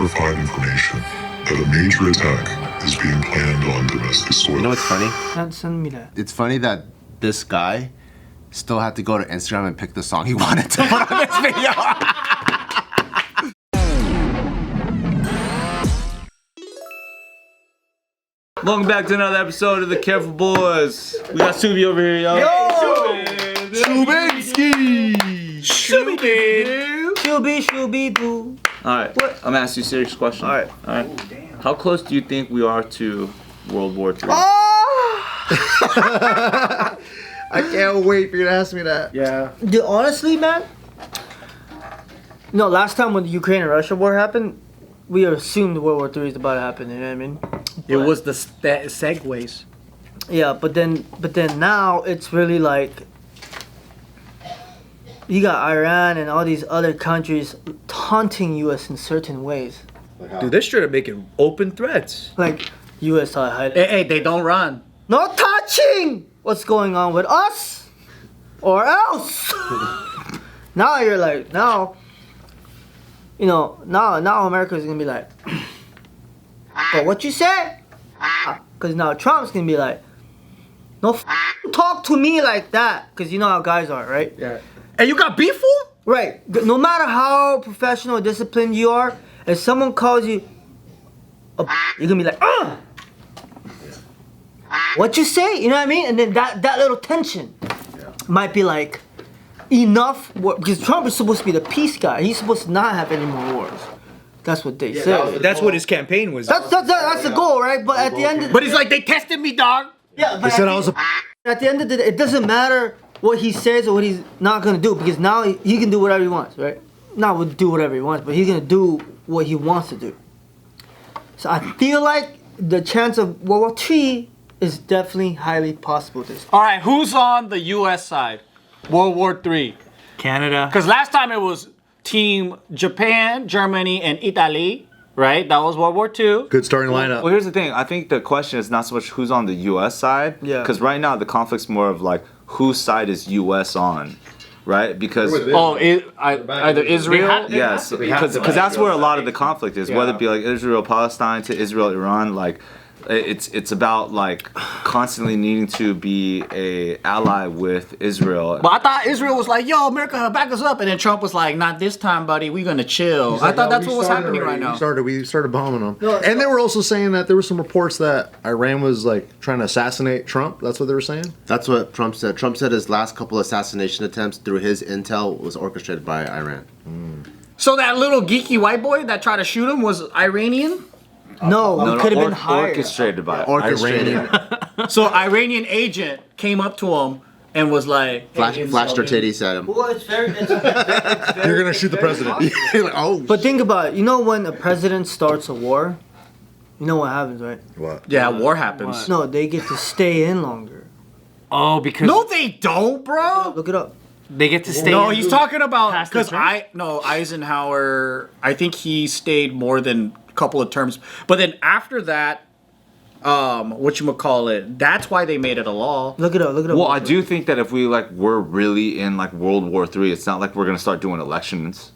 classified information that a major attack is being planned on domestic soil. You know what's funny? Send me that. It's funny that this guy still had to go to Instagram and pick the song he wanted to put on this video. Welcome back to another episode of The Careful Boys. We got Subin over here, y'all. Yo! Subinski! Shooby-doo. Alright, I'm gonna ask you a serious question. Alright. How close do you think we are to World War III? Oh! I can't wait for you to ask me that. Yeah. Dude, honestly, man. No, last time when the Ukraine and Russia war happened, we assumed World War III is about to happen. You know what I mean? It was the segues. Yeah, but then now it's really like you got Iran and all these other countries taunting U.S. in certain ways. Dude, they're straight up making open threats. Like U.S. Hey, they don't run. Not touching what's going on with us, or else. Now you're like now. You know now America's gonna be like. But what you say? Because now Trump's gonna be like, no talk to me like that. Because you know how guys are, right? Yeah. Hey, you got beef, fool? Right. No matter how professional or disciplined you are, if someone calls you you're gonna be like, what you say? You know what I mean? And then that little tension might be like enough. Because Trump is supposed to be the peace guy. He's supposed to not have any more wars. That's what they say. That's what his campaign was. That's the goal, right? But at the end of But he's like, they tested me, dog. yeah, but at the end of the day, it doesn't matter what he says or what he's not gonna do, because now he can do whatever he wants, right? Not would do whatever he wants, but he's gonna do what he wants to do. So I feel like the chance of World War III is definitely highly possible this. All right, who's on the U.S. side? World War III. Canada. Because last time it was Team Japan, Germany, and Italy, right? That was World War II. Good starting lineup. Well, here's the thing. I think the question is not so much who's on the U.S. side. Yeah. Because right now the conflict's more of like whose side is U.S. on, right? Because Either Israel. yes, because that's where a lot of the conflict is. Whether it be like Israel, Palestine to Israel, Iran, like it's about like constantly needing to be a ally with Israel. But I thought Israel was like, yo, America, back us up. And then Trump was like, not this time, buddy. We're going to chill. I thought that's what was happening right now. We started bombing them. And they were also saying that there were some reports that Iran was like trying to assassinate Trump. That's what they were saying? That's what Trump said. Trump said his last couple assassination attempts through his intel was orchestrated by Iran. So that little geeky white boy that tried to shoot him was Iranian? No, it could have been higher. Orchestrated by Orchestrated. So Iranian agent came up to him and was like, Flashed their titties at him. Well, it's very. You're going to shoot the president. Like, oh. But think about it. You know when a president starts a war, you know what happens, right? What? yeah, war happens. No, they get to stay in longer. Oh, because No, they don't, bro. Look it up. they get to stay. No, in. he's talking about Past the because term? Eisenhower. I think he stayed more than a couple of terms, but then after that, whatchamacallit, that's why they made it a law. Look it up. Well, I do think that if we like were really in like World War III, it's not like we're gonna start doing elections.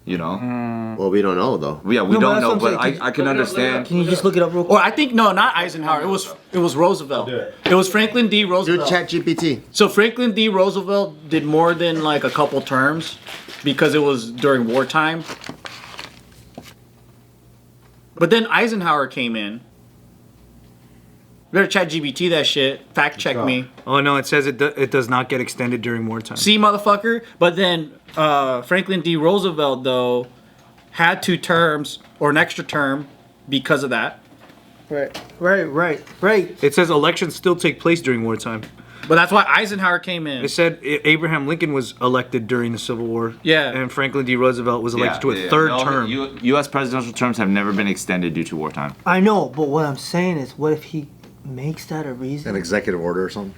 You know? Well, we don't know, though. Yeah, we No, but don't that's know, what I'm but saying. I can understand. Can you just look it up real quick? Or I think no, not Eisenhower. It was Roosevelt. It was Franklin D. Do Roosevelt. ChatGPT. So Franklin D. Roosevelt did more than like a couple terms because it was during wartime. But then Eisenhower came in. You better ChatGPT that shit. Fact check me. Oh no, it says it does not get extended during wartime. See, motherfucker. But then Franklin D. Roosevelt though had 2 terms or an extra term because of that. Right. It says elections still take place during wartime. But that's why Eisenhower came in. It said Abraham Lincoln was elected during the Civil War. Yeah. And Franklin D. Roosevelt was elected to a third term. U.S. presidential terms have never been extended due to wartime. I know, but what I'm saying is, what if he makes that a reason An executive order or something?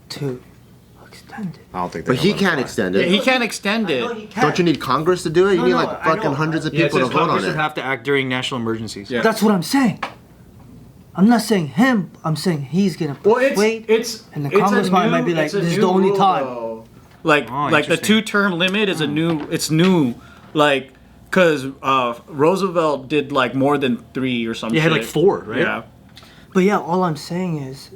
to extend it? I don't think they But he can't extend it. He can't extend it. he can. Don't you need Congress to do it? You No, need no, like I fucking know. hundreds of Yeah, it people to says vote on Congress would it. have to act during national emergencies. Yeah. That's what I'm saying. I'm not saying him. I'm saying he's gonna persuade. And the Congress might be like, this is the only time. Like Oh, like the interesting. 2-term limit is a new. It's new. Like Because Roosevelt did like more than 3 or something. You had like 4, right? Yeah. But yeah, all I'm saying is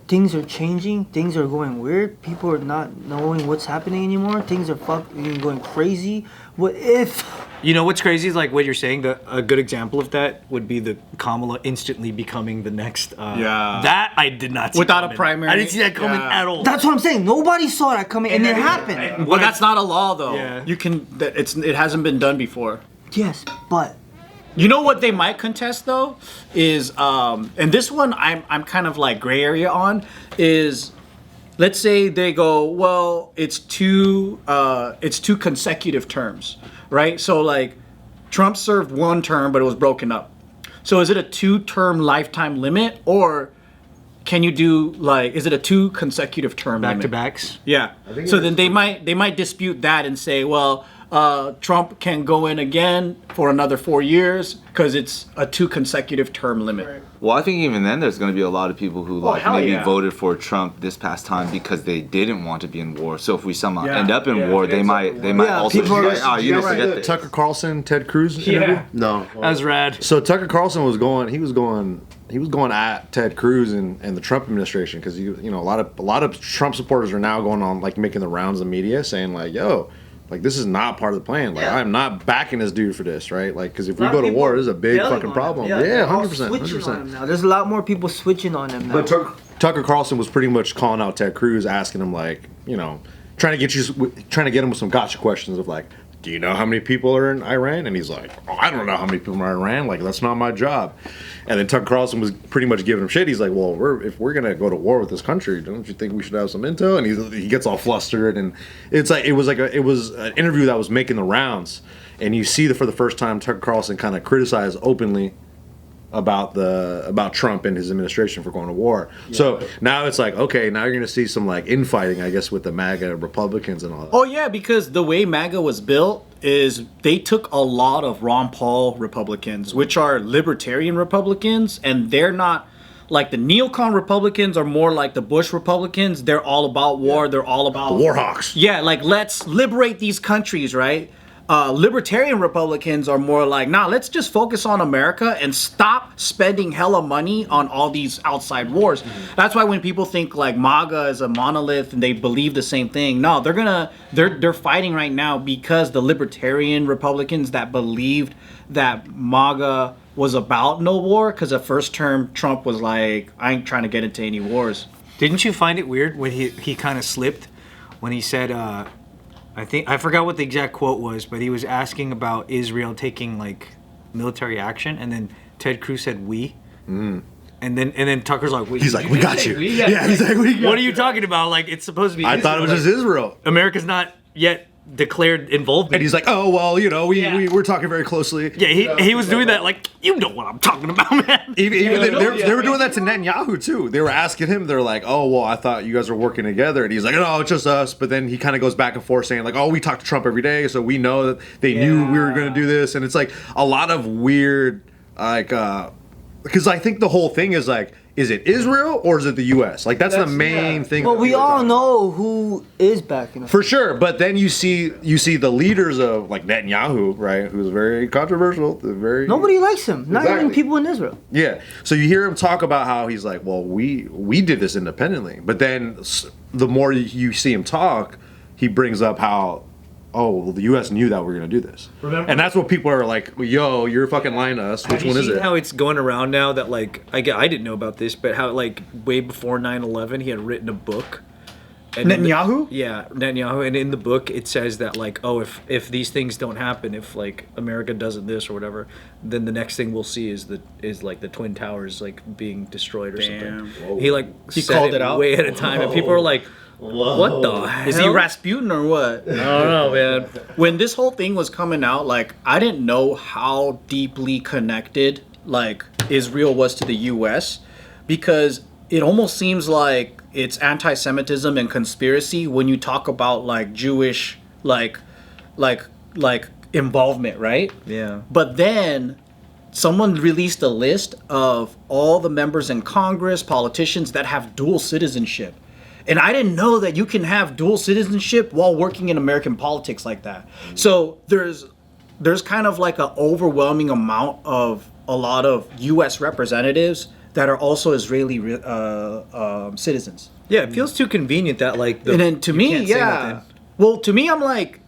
things are changing. Things are going weird. People are not knowing what's happening anymore. Things are fucking going crazy. What if? You know what's crazy is like what you're saying. A good example of that would be the Kamala instantly becoming the next. That I did not see Without coming. a primary. I didn't see that coming at all. That's what I'm saying. Nobody saw that coming, and it happened. Well, that's not a law though. Yeah. You can. It hasn't been done before. Yes, but You know what they might contest though is, and this one I'm kind of like gray area on is, let's say they go, well, it's two consecutive terms, right? So like, Trump served 1 term, but it was broken up. So is it a 2-term lifetime limit, or can you do like, is it a 2 consecutive term limit? Back-to-backs. Yeah. So then they might dispute that and say, well, Trump can go in again for another 4 years because it's a 2 consecutive term limit. Right. Well, I think even then there's going to be a lot of people who like hell maybe yeah. voted for Trump this past time because they didn't want to be in war. So if we somehow end up in war, they might also people be are- like, oh, you guys didn't see forget the this. Tucker Carlson, Ted Cruz interview? No. That was rad. So Tucker Carlson was going at Ted Cruz and the Trump administration because a lot of Trump supporters are now going on like making the rounds of media saying like, yo, like this is not part of the plan. Like I'm not backing this dude for this, right? Like because if we go to war, this is a big fucking problem. Yeah, 100%. switching on him now. There's a lot more people switching on him now. But Tucker Carlson was pretty much calling out Ted Cruz, asking him like, trying to get him with some gotcha questions of like, do you know how many people are in Iran? And he's like, oh, I don't know how many people are in Iran. Like, that's not my job. And then Tucker Carlson was pretty much giving him shit. He's like, well, if we're going to go to war with this country, don't you think we should have some intel? And he gets all flustered. And it was an interview that was making the rounds. And you see for the first time, Tucker Carlson kind of criticized openly about Trump and his administration for going to war. Yeah. So now it's like, okay, now you're going to see some like infighting, I guess, with the MAGA Republicans and all that. Oh yeah, because the way MAGA was built is they took a lot of Ron Paul Republicans, which are libertarian Republicans, and they're not like the neocon Republicans are more like the Bush Republicans. They're all about war. They're all about the war hawks. Yeah, like let's liberate these countries, right? Libertarian Republicans are more like, nah, let's just focus on America and stop spending hella money on all these outside wars. Mm-hmm. That's why when people think like MAGA is a monolith and they believe the same thing, no, they're fighting right now because the Libertarian Republicans that believed that MAGA was about no war, because the first term Trump was like, I ain't trying to get into any wars. Didn't you find it weird when he kind of slipped when he said, I forgot what the exact quote was, but he was asking about Israel taking like military action, and then Ted Cruz said "we," and then Tucker's like, he's like, "We got you." Yeah, he's like, "We got." What are you talking about? Like it's supposed to be. I thought it was just Israel. America's not yet declared involvement. And he's like, "Oh well, we're talking very closely." Yeah, he was doing that like, you know what I'm talking about, man. Even they were doing that to Netanyahu too. They were asking him, they're like, "Oh well, I thought you guys were working together," and he's like, "No, it's just us." But then he kind of goes back and forth saying like, "Oh, we talk to Trump every day, so we know that they knew we were going to do this," and it's like a lot of weird like because I think the whole thing is like, is it Israel or is it the U.S.? Like that's the main thing. Well, we all know who is backing us. For sure, but then you see the leaders of like Netanyahu, right? Who's very controversial. Nobody likes him. Not even people in Israel. Yeah. So you hear him talk about how he's like, well, we did this independently. But then the more you see him talk, he brings up how, oh, well, the U.S. knew that we were going to do this. Remember? And that's what people are like, yo, you're fucking lying to us. Which one is it? How it's going around now that like I didn't know about this, but how like way before 9/11 he had written a book. And Netanyahu? Netanyahu, and in the book it says that like, oh, if these things don't happen, if like America doesn't this or whatever, then the next thing we'll see is like the Twin Towers like being destroyed or something. Whoa. He said called it out way at a time, and people are like, what the hell? Is he Rasputin or what? I don't know, man. When this whole thing was coming out, like I didn't know how deeply connected like Israel was to the U.S. because it almost seems like it's anti-Semitism and conspiracy when you talk about like Jewish like involvement, right? Yeah. But then someone released a list of all the members in Congress, politicians that have dual citizenship. And I didn't know that you can have dual citizenship while working in American politics like that. So there's there's kind of like an overwhelming amount of a lot of U.S. representatives that are also Israeli citizens. Yeah, it feels too convenient that like. And then to me, well, to me, I'm like,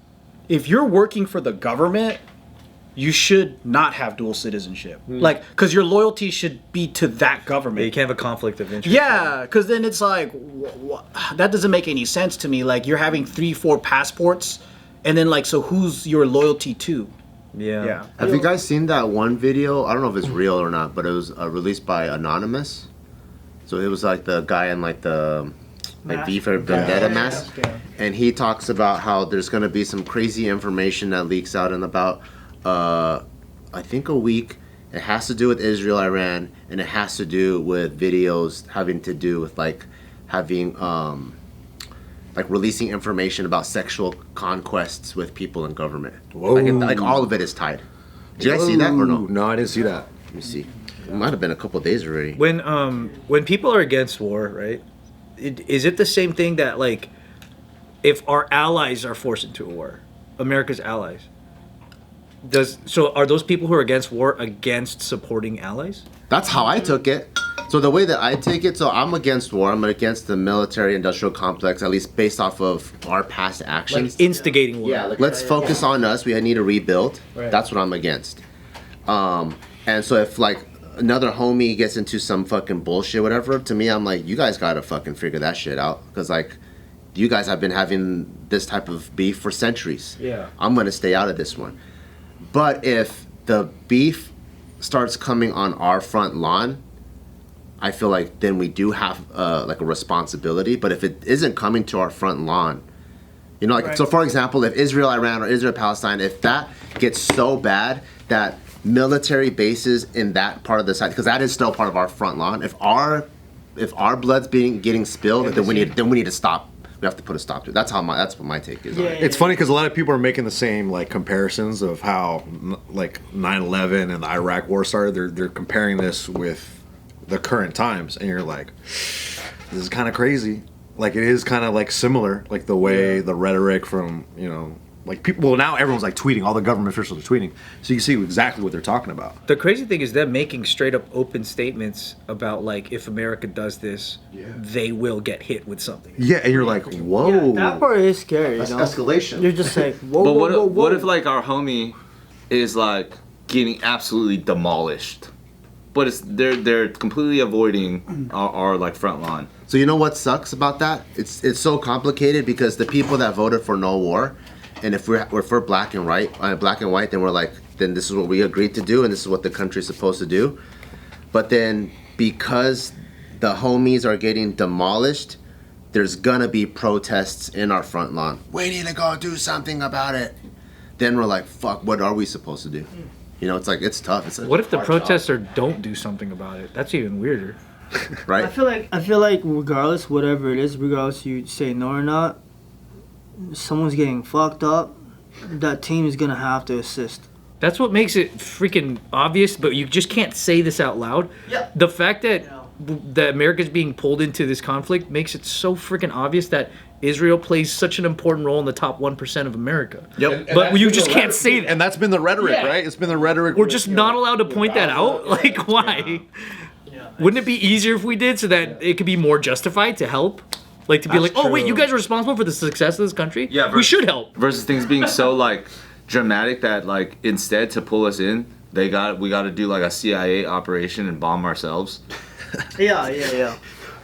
if you're working for the government, you should not have dual citizenship. Like, because your loyalty should be to that government. You can't have a conflict of interest. Yeah, because then it's like, that doesn't make any sense to me. Like, you're having 3-4 passports, and then like, so who's your loyalty to? Yeah. Have you guys seen that one video? I don't know if it's real or not, but it was released by Anonymous. So it was like the guy in like the V for Vendetta mask, and he talks about how there's gonna be some crazy information that leaks out in about I think a week. It has to do with Israel, Iran, and it has to do with videos having to do with like having like releasing information about sexual conquests with people in government. Whoa. Like all of it is tied. Did you guys see that or no? No, I didn't see that. Let me see. It might have been a couple of days already. When people are against war, right? Is it the same thing that like if our allies are forced into a war, America's allies? Are those people who are against war against supporting allies? That's how I took it. So the way that I take it, so I'm against war. I'm against the military-industrial complex, at least based off of our past actions. Like instigating war. Yeah, let's focus on us. We need to rebuild. Right. That's what I'm against. And so if like another homie gets into some fucking bullshit, whatever, to me, I'm like, you guys gotta fucking figure that shit out, because like, you guys have been having this type of beef for centuries. Yeah. I'm gonna stay out of this one. But if the beef starts coming on our front lawn, I feel like then we do have like a responsibility. But if it isn't coming to our front lawn, you know, like so for example, if Israel, Iran, or Israel, Palestine, if that gets so bad that military bases in that part of the site, because that is still part of our front lawn, if our blood's getting spilled, then we need to stop. We have to put a stop to it. That's what my take is. It's funny because a lot of people are making the same like comparisons of how like 9/11 and the Iraq War started. They're comparing this with the current times, and you're like, this is kind of crazy. Like it is kind of like similar, like the way the rhetoric from like people. Well, now everyone's like tweeting. All the government officials are tweeting, so you see exactly what they're talking about. The crazy thing is them making straight up open statements about like if America does this, they will get hit with something. Yeah, and you're like, whoa. That part is scary. That's you know? escalation. You're just like, whoa, But whoa, whoa. what if like our homie is like getting absolutely demolished, but they're completely avoiding our like front lawn. So you know what sucks about that? It's so complicated because the people that voted for no war, and if we're black and white, then we're like, then this is what we agreed to do, and this is what the country's supposed to do. But then because the homies are getting demolished, there's gonna be protests in our front lawn. We need to go do something about it. Then we're like, fuck, what are we supposed to do? You know, it's like, it's tough. It's What if the protester don't do something about it? That's even weirder. right? I feel like regardless, whatever it is, regardless you say no or not, someone's getting fucked up, that team is gonna have to assist. That's what makes it freaking obvious, but you just can't say this out loud. Yeah. The fact that that America's being pulled into this conflict makes it so freaking obvious that Israel plays such an important role in the top 1% of America. Yep. But you just can't say that. And that's been the rhetoric, right? It's been the rhetoric. We're just not allowed to point that out? Like, why? Wouldn't it be easier if we did so that it could be more justified to help? Like, to be like, oh, wait, you guys are responsible for the success of this country? Yeah, we should help. Versus things being so like dramatic that like instead to pull us in, we got to do like a CIA operation and bomb ourselves. Yeah.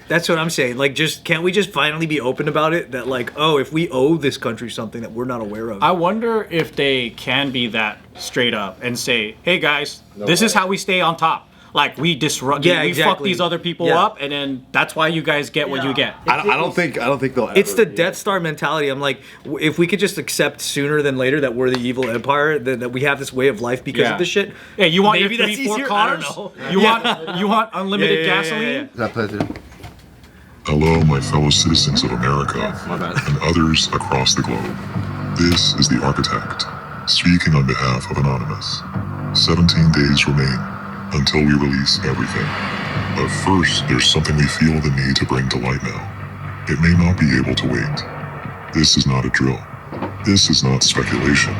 That's what I'm saying. Like, can't we just finally be open about it? That like, oh, if we owe this country something that we're not aware of. I wonder if they can be that straight up and say, hey guys, this is how we stay on top. Like we disrupt, we fuck exactly. these other people up, and then that's why you guys get what you get. I don't think they'll. It's the Death Star mentality. I'm like, if we could just accept sooner than later that we're the evil empire, that we have this way of life because of this shit. Yeah, you want maybe your that's 3-4 easier? cars? I don't know. You want unlimited gasoline? Hello, my fellow citizens of America and others across the globe. This is the Architect, speaking on behalf of Anonymous. 17 days remain until we release everything. But first, there's something we feel the need to bring to light now. It may not be able to wait. This is not a drill. This is not speculation.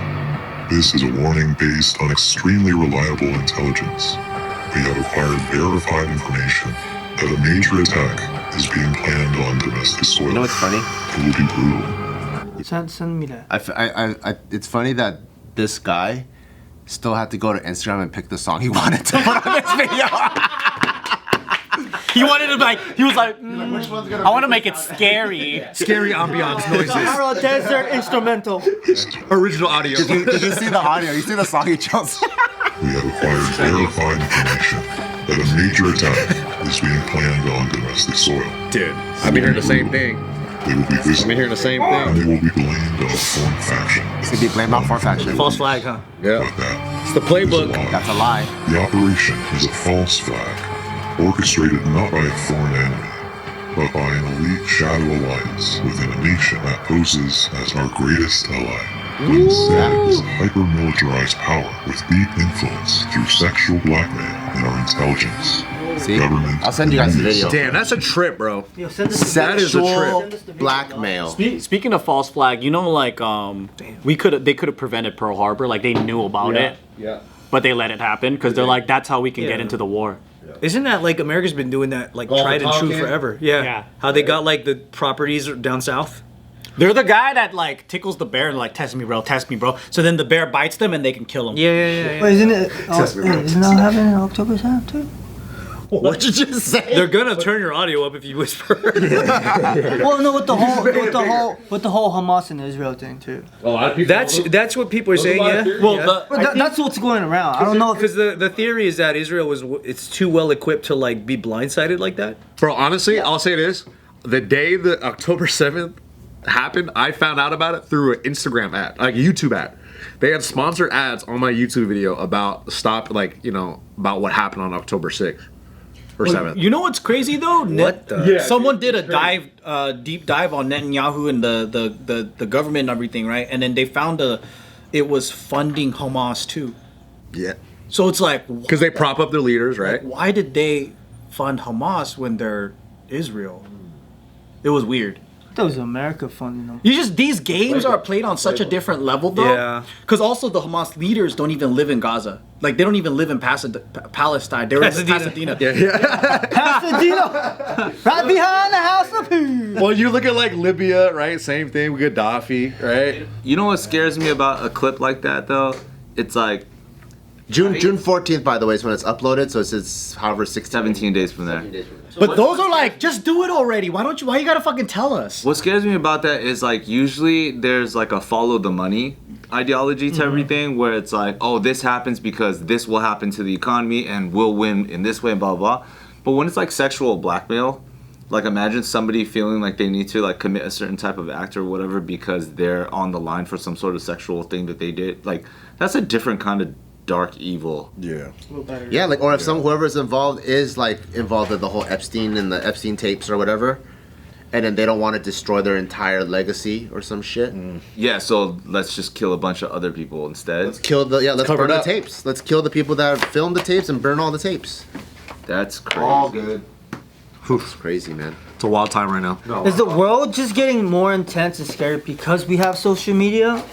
This is a warning based on extremely reliable intelligence. We have acquired verified information that a major attack is being planned on domestic soil. You know what's funny? It will be brutal. Send me that. It's funny that this guy still had to go to Instagram and pick the song he wanted to put on this video. He wanted to he was like, I want to make it scary. Scary ambiance noises. Sahara Desert instrumental. Original audio. Did you see the audio? You see the song he chose? We have acquired verified information that a major attack is being planned on domestic soil. Dude, I've been hearing the same thing. They will be I've visible, been hearing the same and thing. they will be blamed on foreign faction. It's gonna be blamed on foreign faction. False flag, huh? Yeah. But that It's the playbook. is a lie. That's a lie. The operation is a false flag, orchestrated not by a foreign enemy, but by an elite shadow alliance within a nation that poses as our greatest ally. But instead is a hyper-militarized power with deep influence through sexual blackmail and our intelligence. See? Government I'll send you guys the and video. Damn, that's a trip, bro. Yo, send us That is a Sexual trip. blackmail. Speaking of false flag, you know, like they could have prevented Pearl Harbor, like they knew about it, Yeah. but they let it happen because they're like, that's how we can get Yeah. into the war. Isn't that like America's been doing that like All tried the and true talking. forever? Yeah. Yeah. How they got like the properties down south. They're the guy that like tickles the bear and like test me, bro. So then the bear bites them and they can kill him. Yeah. Wait, isn't it? Isn't that happening in October 7th too? What did you just say? They're gonna turn your audio up if you whisper. Well, no, with the whole Hamas and Israel thing too. A lot of people. that's what people are saying. Yeah. Well, yeah. But that's what's going around. I don't know if Because the theory is that Israel it's too well equipped to like be blindsided like that. Bro, honestly, I'll say this. The day that October 7th happened, I found out about it through an Instagram ad, like a YouTube ad. They had sponsored ads on my YouTube video about about what happened on October 6th or 7th. You know what's crazy though? What the- Yeah, Someone did a deep dive on Netanyahu and the government and everything, right? And then they found it was funding Hamas too. Yeah. So it's like, Because they prop up their leaders, right? why did they fund Hamas when they're Israel? It was weird. that was America funding them. These games are played on such a different level though. Yeah. Because also the Hamas leaders don't even live in Gaza. Like they don't even live in Palestine. They're in Pasadena. Pasadena. Pasadena, right behind the house of peace. Well, you look at like Libya, right? Same thing with Gaddafi, right? You know what scares me about a clip like that though? It's like June 14th, by the way, is when it's uploaded. So it's however 17 days from there. But those are like, just do it already. Why you gotta fucking tell us? What scares me about that is like usually there's like a follow the money ideology to everything where it's like, oh, this happens because this will happen to the economy and we'll win in this way and blah blah. But when it's like sexual blackmail, like imagine somebody feeling like they need to like commit a certain type of act or whatever because they're on the line for some sort of sexual thing that they did. Like that's a different kind of dark evil. Yeah. Yeah, like, or if whoever's involved is like involved in the whole Epstein and the Epstein tapes or whatever, and then they don't want to destroy their entire legacy or some shit. Yeah, so let's just kill a bunch of other people instead. Let's burn Cover it the up. tapes. Let's kill the people that filmed the tapes and burn all the tapes. That's crazy. It's crazy, man. It's a wild time right now. Is the world just getting more intense and scary because we have social media?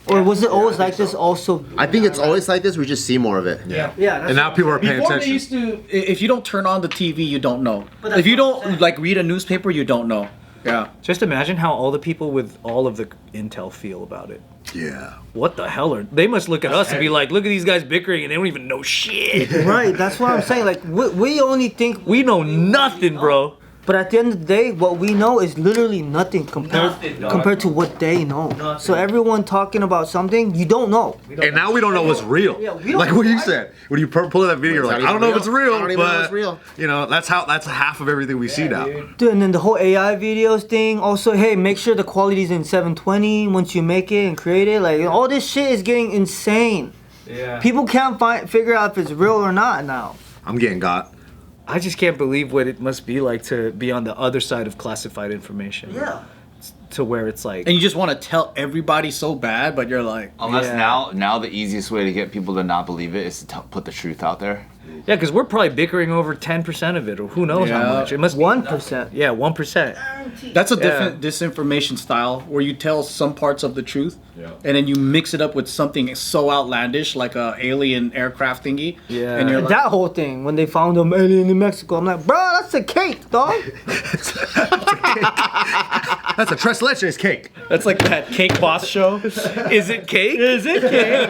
Or was it always like this also? I think it's always like this. We just see more of it. Yeah. Yeah, And now people are paying Before they attention. used to, if you don't turn on the TV, you don't know. If you don't like read a newspaper, you don't know. Yeah. Just imagine how all the people with all of the intel feel about it. Yeah. What the hell are they? Must look at us and be like, look at these guys bickering and they don't even know shit. Right, that's what I'm saying. Like, we only think We know nothing, bro. But at the end of the day, what we know is literally nothing compared to what they know. So everyone talking about something you don't know. And now we don't know what's real. Yeah, we don't Like know, what you right? said. When you pull that video, you're like, not I don't know if even it's real. real, I don't even know but it's real. you know, that's half of everything we see now. Dude, and then the whole AI videos thing. Also, hey, make sure the quality's in 720 once you make it and create it. Like, all this shit is getting insane. Yeah. People can't figure out if it's real or not now. I'm getting got. I just can't believe what it must be like to be on the other side of classified information. Yeah. to where it's like. And you just want to tell everybody so bad, but you're like, Unless Yeah. now the easiest way to get people to not believe it is to put the truth out there. Yeah, because we're probably bickering over 10% of it, or who knows how Yeah. much. It must be 1%. Yeah, 1%. that's a different disinformation style where you tell some parts of the truth, and then you mix it up with something so outlandish like a alien aircraft thingy. Yeah. And you're like, That whole thing when they found them alien in Mexico, I'm like, bro, that's a cake, dog. That's a tres leches cake. that's like that Cake Boss show. Is it cake? Is it cake?